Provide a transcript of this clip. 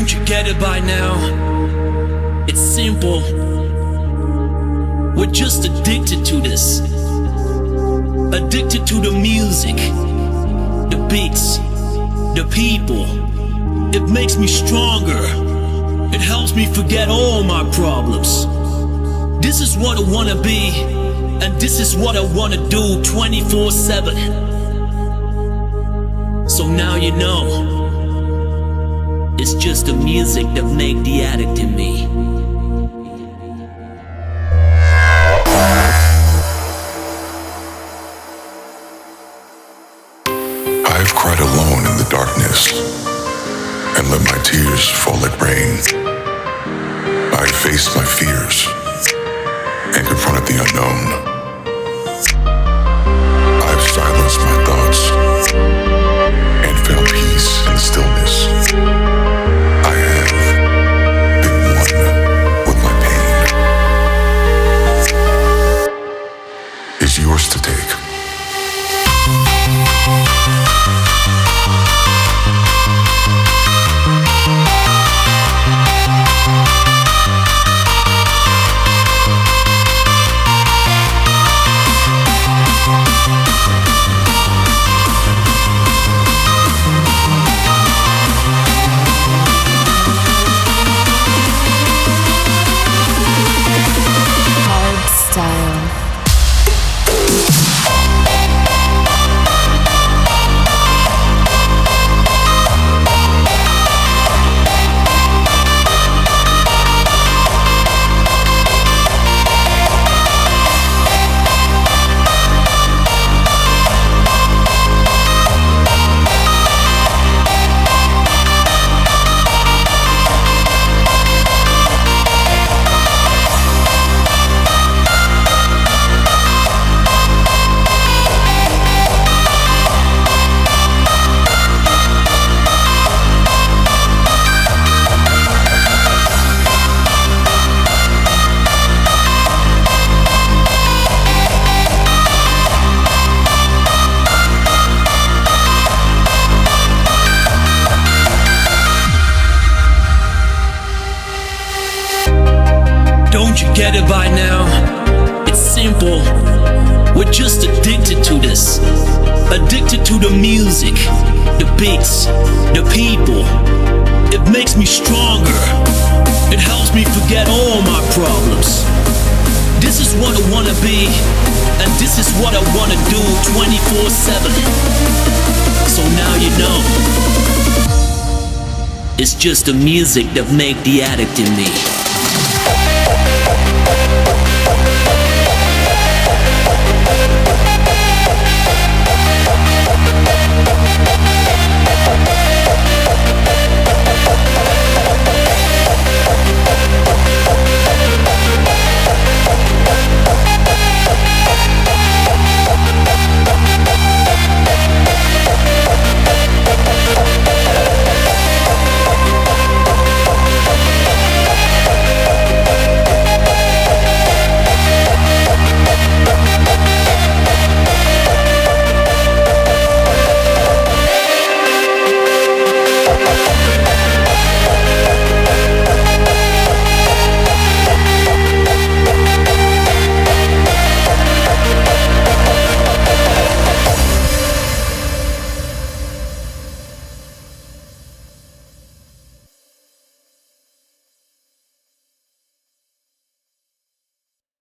Don't you get it by now? It's simple. We're just addicted to this. Addicted to the music, the beats, the people. It makes me stronger. It helps me forget all my problems. This is what I wanna be, and this is what I wanna do 24/7. So now you know, it's just the music that make the addict in me. I've cried alone in the darkness and let my tears fall like rain. I've faced my fears and confronted the unknown. I've silenced my thoughts and found peace in stillness. I have been one with my pain. Is yours to take. Hardstyle. Don't you get it by now? It's simple. We're just addicted to this. Addicted to the music, the beats, the people. It makes me stronger. It helps me forget all my problems. This is what I wanna be, and this is what I wanna do 24/7. So now you know, it's just the music that make the addict in me.